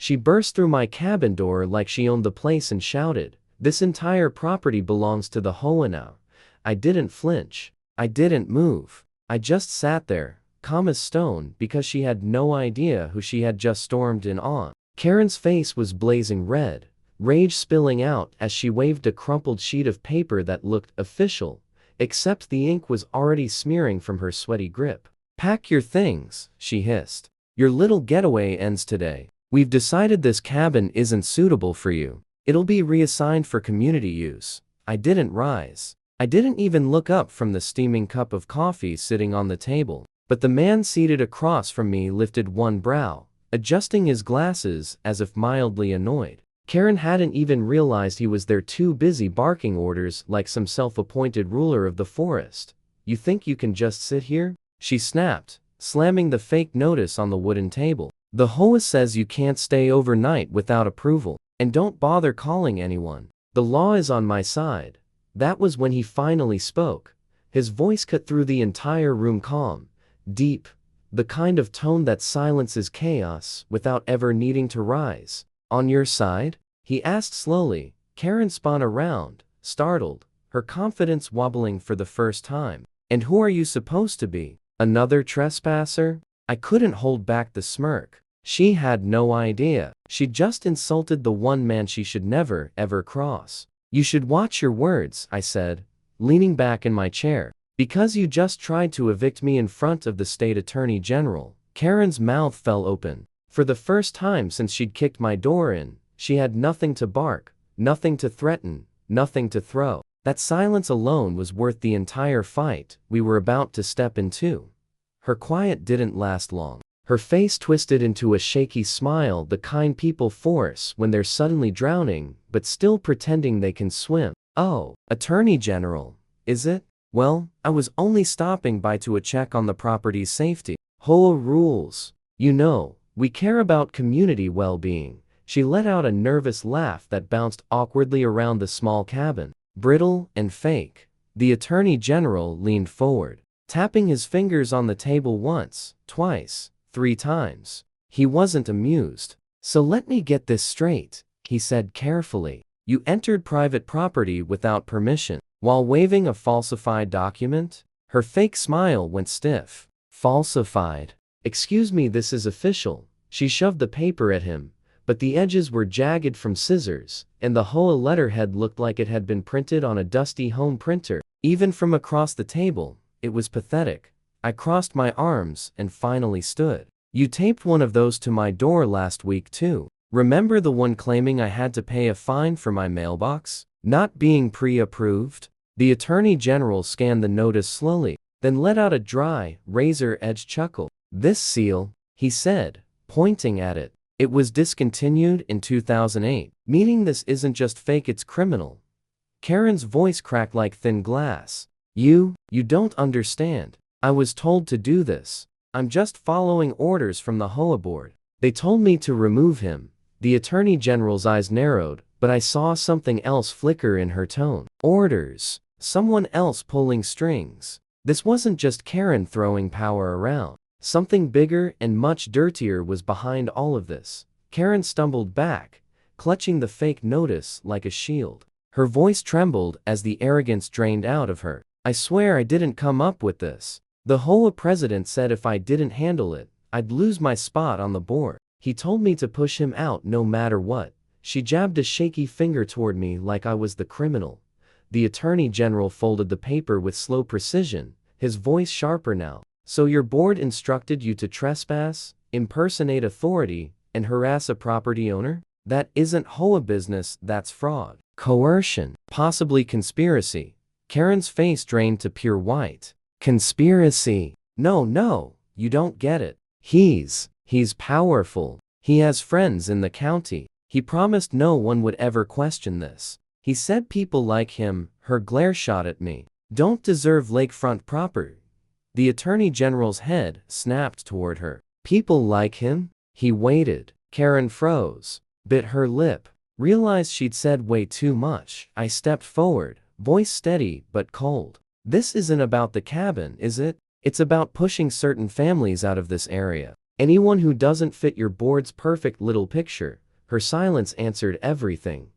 She burst through my cabin door like she owned the place and shouted, "This entire property belongs to the HOA now." I didn't flinch. I didn't move. I just sat there, calm as stone, because she had no idea who she had just stormed in on. Karen's face was blazing red, rage spilling out as she waved a crumpled sheet of paper that looked official, except the ink was already smearing from her sweaty grip. "Pack your things," she hissed. "Your little getaway ends today. We've decided this cabin isn't suitable for you. It'll be reassigned for community use." I didn't rise. I didn't even look up from the steaming cup of coffee sitting on the table. But the man seated across from me lifted one brow, adjusting his glasses as if mildly annoyed. Karen hadn't even realized he was there, too busy barking orders like some self-appointed ruler of the forest. "You think you can just sit here?" she snapped, slamming the fake notice on the wooden table. "The HOA says you can't stay overnight without approval, and don't bother calling anyone. The law is on my side." That was when he finally spoke. His voice cut through the entire room, calm, deep, the kind of tone that silences chaos without ever needing to rise. "On your side?" he asked slowly. Karen spun around, startled, her confidence wobbling for the first time. "And who are you supposed to be? Another trespasser?" I couldn't hold back the smirk. She had no idea. She'd just insulted the one man she should never, ever cross. "You should watch your words," I said, leaning back in my chair. "Because you just tried to evict me in front of the state attorney general." Karen's mouth fell open. For the first time since she'd kicked my door in, she had nothing to bark, nothing to threaten, nothing to throw. That silence alone was worth the entire fight we were about to step into. Her quiet didn't last long. Her face twisted into a shaky smile, the kind people force when they're suddenly drowning, but still pretending they can swim. "Oh, Attorney General, is it? Well, I was only stopping by to check on the property's safety. HOA rules. You know, we care about community well-being." She let out a nervous laugh that bounced awkwardly around the small cabin. Brittle and fake. The Attorney General leaned forward, tapping his fingers on the table once, twice, 3 times. He wasn't amused. "So let me get this straight," he said carefully. "You entered private property without permission, while waving a falsified document?" Her fake smile went stiff. "Falsified? Excuse me, this is official." She shoved the paper at him, but the edges were jagged from scissors, and the HOA letterhead looked like it had been printed on a dusty home printer. Even from across the table, it was pathetic. I crossed my arms and finally stood. "You taped one of those to my door last week too. Remember the one claiming I had to pay a fine for my mailbox not being pre-approved?" The Attorney General scanned the notice slowly, then let out a dry, razor-edged chuckle. "This seal," he said, pointing at it, "it was discontinued in 2008, meaning this isn't just fake, it's criminal." Karen's voice cracked like thin glass. You don't understand. I was told to do this. I'm just following orders from the HOA board. They told me to remove him." The Attorney General's eyes narrowed, but I saw something else flicker in her tone. Orders. Someone else pulling strings. This wasn't just Karen throwing power around. Something bigger and much dirtier was behind all of this. Karen stumbled back, clutching the fake notice like a shield. Her voice trembled as the arrogance drained out of her. "I swear I didn't come up with this. The HOA president said if I didn't handle it, I'd lose my spot on the board. He told me to push him out no matter what." She jabbed a shaky finger toward me like I was the criminal. The Attorney General folded the paper with slow precision, his voice sharper now. "So your board instructed you to trespass, impersonate authority, and harass a property owner? That isn't HOA business, that's fraud. Coercion. Possibly conspiracy." Karen's face drained to pure white. "Conspiracy? No, you don't get it. He's powerful. He has friends in the county. He promised no one would ever question this. He said people like him," her glare shot at me, "don't deserve lakefront property." The Attorney General's head snapped toward her. "People like him?" He waited. Karen froze, bit her lip, realized she'd said way too much. I stepped forward, voice steady but cold. "This isn't about the cabin, is it? It's about pushing certain families out of this area." Anyone who doesn't fit your board's perfect little picture. Her silence answered everything.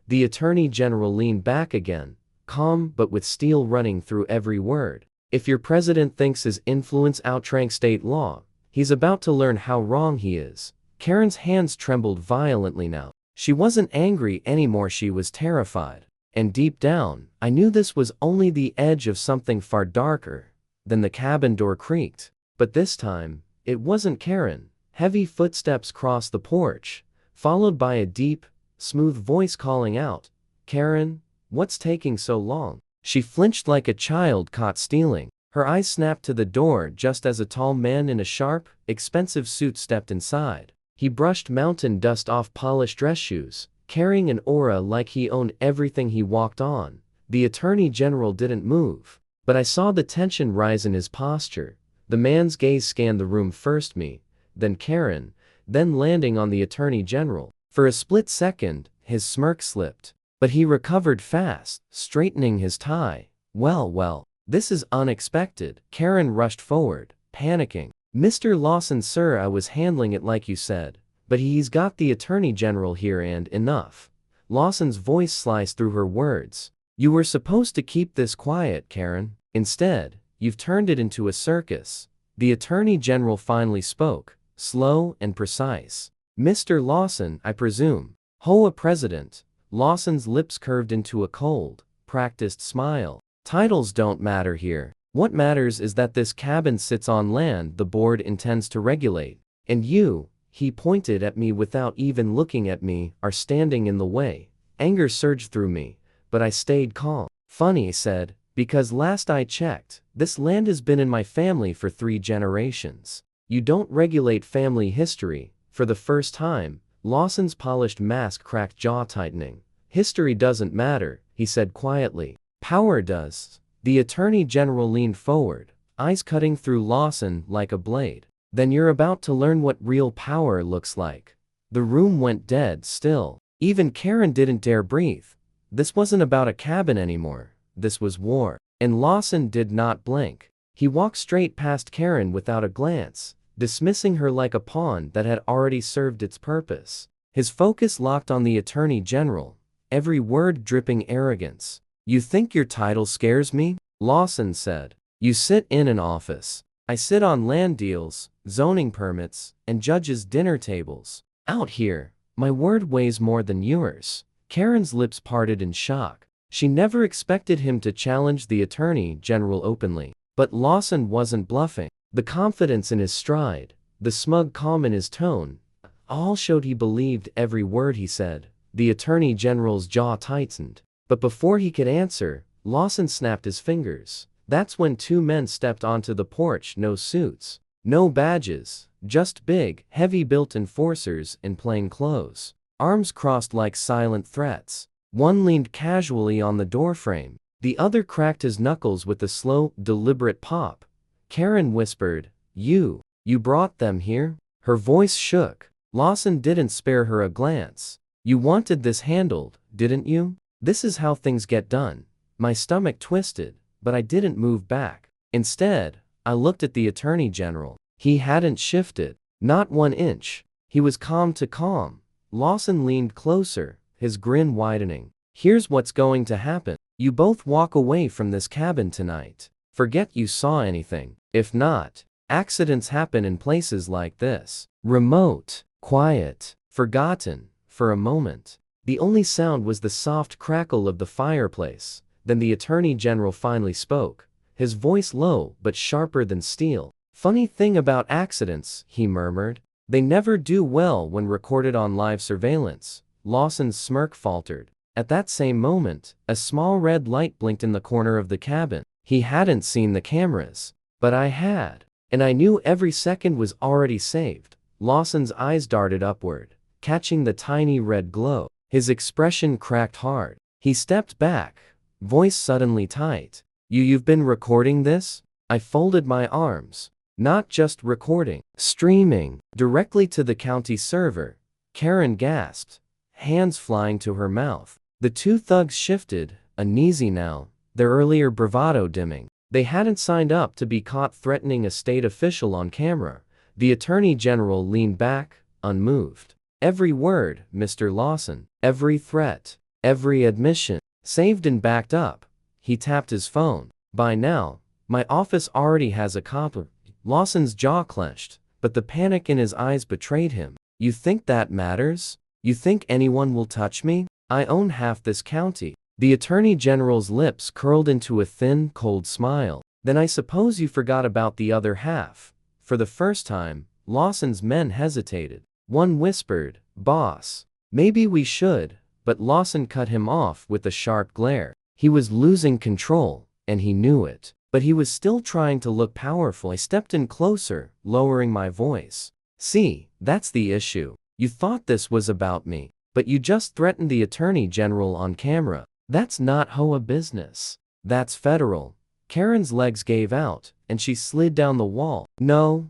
The Attorney General leaned back again, calm but with steel running through every word. If your president thinks his influence outranks state law, he's about to learn how wrong he is. Karen's hands trembled violently now. She wasn't angry anymore, she was terrified. And deep down, I knew this was only the edge of something far darker. Then the cabin door creaked. But this time, it wasn't Karen. Heavy footsteps crossed the porch, followed by a deep, smooth voice calling out, "Karen, what's taking so long?" She flinched like a child caught stealing. Her eyes snapped to the door just as a tall man in a sharp, expensive suit stepped inside. He brushed mountain dust off polished dress shoes, carrying an aura like he owned everything he walked on. The Attorney General didn't move, but I saw the tension rise in his posture. The man's gaze scanned the room, first me, then Karen, then landing on the Attorney General. For a split second, his smirk slipped, but he recovered fast, straightening his tie. Well, this is unexpected." Karen rushed forward, panicking. "Mr. Lawson, sir, I was handling it like you said, but he's got the Attorney General here and enough." Lawson's voice sliced through her words. "You were supposed to keep this quiet, Karen. Instead, you've turned it into a circus." The Attorney General finally spoke, slow and precise. "Mr. Lawson, I presume." HOA President. Lawson's lips curved into a cold, practiced smile. "Titles don't matter here. What matters is that this cabin sits on land the board intends to regulate. And you," he pointed at me without even looking at me, "are standing in the way." Anger surged through me, but I stayed calm. "Funny," he said, "because last I checked, this land has been in my family for 3 generations. You don't regulate family history." For the first time, Lawson's polished mask cracked, jaw tightening. "History doesn't matter," he said quietly. "Power does." The Attorney General leaned forward, eyes cutting through Lawson like a blade. "Then you're about to learn what real power looks like." The room went dead still. Even Karen didn't dare breathe. This wasn't about a cabin anymore. This was war. And Lawson did not blink. He walked straight past Karen without a glance, dismissing her like a pawn that had already served its purpose. His focus locked on the Attorney General, every word dripping arrogance. "You think your title scares me?" Lawson said. "You sit in an office. I sit on land deals, zoning permits, and judges' dinner tables. Out here, my word weighs more than yours." Karen's lips parted in shock. She never expected him to challenge the Attorney General openly. But Lawson wasn't bluffing. The confidence in his stride, the smug calm in his tone, all showed he believed every word he said. The Attorney General's jaw tightened. But before he could answer, Lawson snapped his fingers. That's when 2 men stepped onto the porch, no suits, no badges, just big, heavy-built enforcers in plain clothes, arms crossed like silent threats. One leaned casually on the doorframe. The other cracked his knuckles with a slow, deliberate pop. Karen whispered, You brought them here?" Her voice shook. Lawson didn't spare her a glance. "You wanted this handled, didn't you? This is how things get done." My stomach twisted, but I didn't move back. Instead, I looked at the Attorney General. He hadn't shifted. Not 1 inch. He was calm to calm. Lawson leaned closer, his grin widening. "Here's what's going to happen. You both walk away from this cabin tonight. Forget you saw anything. If not, accidents happen in places like this. Remote, quiet, forgotten." For a moment, the only sound was the soft crackle of the fireplace. Then the Attorney General finally spoke, his voice low but sharper than steel. "Funny thing about accidents," he murmured. "They never do well when recorded on live surveillance." Lawson's smirk faltered. At that same moment, a small red light blinked in the corner of the cabin. He hadn't seen the cameras, but I had, and I knew every second was already saved. Lawson's eyes darted upward, catching the tiny red glow. His expression cracked hard. He stepped back, voice suddenly tight. You've been recording this?" I folded my arms. "Not just recording, streaming, directly to the county server." Karen gasped, hands flying to her mouth. The 2 thugs shifted, uneasy now, their earlier bravado dimming. They hadn't signed up to be caught threatening a state official on camera. The Attorney General leaned back, unmoved. Every word, Mr. Lawson, every threat, every admission, saved and backed up. He tapped his phone. By now, my office already has a copy. Lawson's jaw clenched, but the panic in his eyes betrayed him. You think that matters? You think anyone will touch me? I own half this county. The Attorney General's lips curled into a thin, cold smile. Then I suppose you forgot about the other half. For the first time, Lawson's men hesitated. One whispered, "Boss, maybe we should," but Lawson cut him off with a sharp glare. He was losing control, and he knew it. But he was still trying to look powerful. I stepped in closer, lowering my voice. "See, that's the issue. You thought this was about me, but you just threatened the Attorney General on camera. That's not HOA business. That's federal." Karen's legs gave out, and she slid down the wall. No,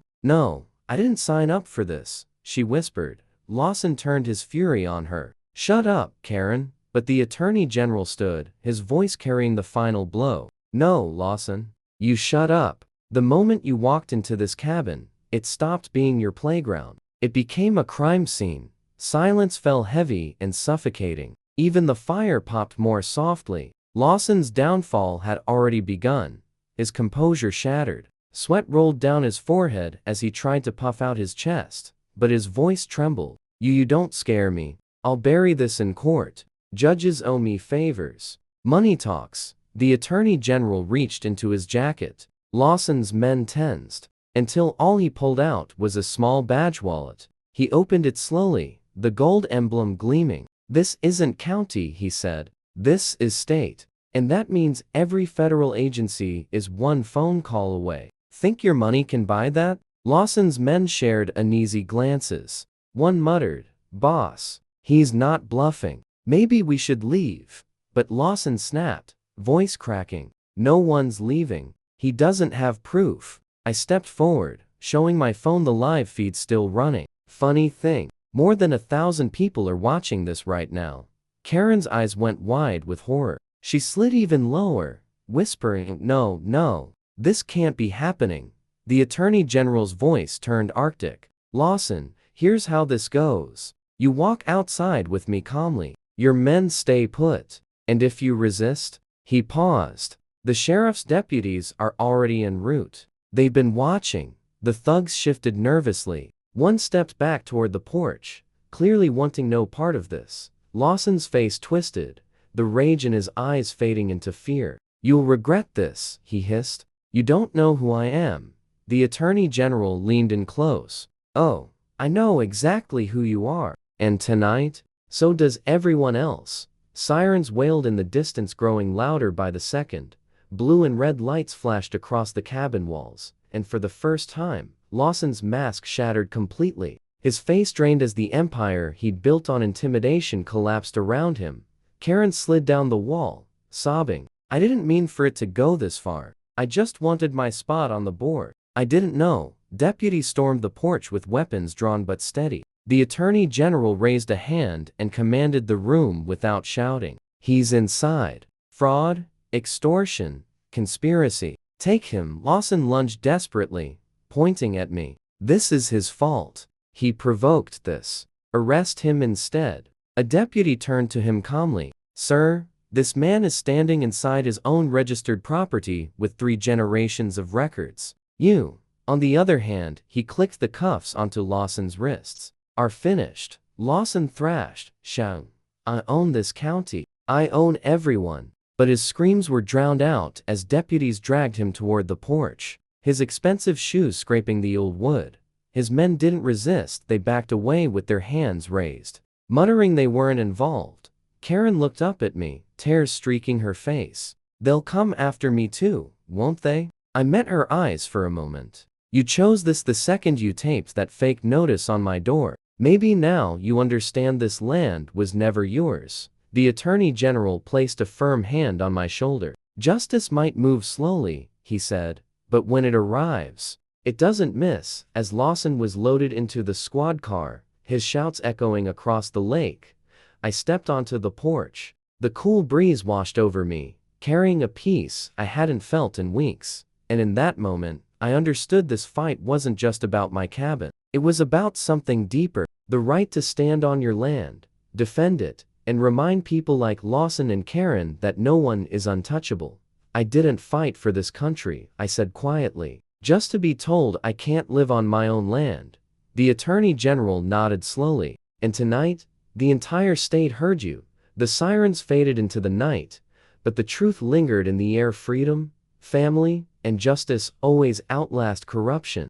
I didn't sign up for this," she whispered. Lawson turned his fury on her. "Shut up, Karen." But the Attorney General stood, his voice carrying the final blow. "No, Lawson. You shut up. The moment you walked into this cabin, it stopped being your playground. It became a crime scene." Silence fell heavy and suffocating. Even the fire popped more softly. Lawson's downfall had already begun. His composure shattered. Sweat rolled down his forehead as he tried to puff out his chest, but his voice trembled. You don't scare me. I'll bury this in court. Judges owe me favors. Money talks." The Attorney General reached into his jacket. Lawson's men tensed, until all he pulled out was a small badge wallet. He opened it slowly, the gold emblem gleaming. "This isn't county," he said. "This is state. And that means every federal agency is one phone call away. Think your money can buy that?" Lawson's men shared uneasy glances. One muttered, "Boss, he's not bluffing. Maybe we should leave." But Lawson snapped, voice cracking, "No one's leaving. He doesn't have proof." I stepped forward, showing my phone the live feed still running. Funny thing, more than 1,000 people are watching this right now. Karen's eyes went wide with horror. She slid even lower, whispering, No, this can't be happening." The Attorney General's voice turned arctic. "Lawson, here's how this goes. You walk outside with me calmly. Your men stay put. And if you resist..." He paused. "The sheriff's deputies are already en route. They've been watching." The thugs shifted nervously. One stepped back toward the porch, clearly wanting no part of this. Lawson's face twisted, the rage in his eyes fading into fear. "You'll regret this," he hissed. "You don't know who I am." The Attorney General leaned in close. "Oh, I know exactly who you are. And tonight, so does everyone else." Sirens wailed in the distance, growing louder by the second. Blue and red lights flashed across the cabin walls, and for the first time, Lawson's mask shattered completely. His face drained as the empire he'd built on intimidation collapsed around him. Karen slid down the wall, sobbing. "I didn't mean for it to go this far. I just wanted my spot on the board. I didn't know." Deputies stormed the porch with weapons drawn but steady. The Attorney General raised a hand and commanded the room without shouting. "He's inside. Fraud, extortion, conspiracy. Take him." Lawson lunged desperately, pointing at me. "This is his fault. He provoked this. Arrest him instead." A deputy turned to him calmly. "Sir, this man is standing inside his own registered property with 3 generations of records. You, on the other hand," he clicked the cuffs onto Lawson's wrists, "are finished." Lawson thrashed, shouting, "I own this county. I own everyone." But his screams were drowned out as deputies dragged him toward the porch, his expensive shoes scraping the old wood. His men didn't resist, they backed away with their hands raised, muttering they weren't involved. Karen looked up at me, tears streaking her face. "They'll come after me too, won't they?" I met her eyes for a moment. "You chose this the second you taped that fake notice on my door. Maybe now you understand this land was never yours." The Attorney General placed a firm hand on my shoulder. "Justice might move slowly," he said, "but when it arrives, it doesn't miss." As Lawson was loaded into the squad car, his shouts echoing across the lake, I stepped onto the porch. The cool breeze washed over me, carrying a peace I hadn't felt in weeks. And in that moment, I understood this fight wasn't just about my cabin. It was about something deeper, the right to stand on your land, defend it, and remind people like Lawson and Karen that no one is untouchable. I didn't fight for this country, I said quietly, just to be told I can't live on my own land. The Attorney General nodded slowly. And tonight, the entire state heard you. The sirens faded into the night, but the truth lingered in the air. Freedom, family, and justice always outlast corruption.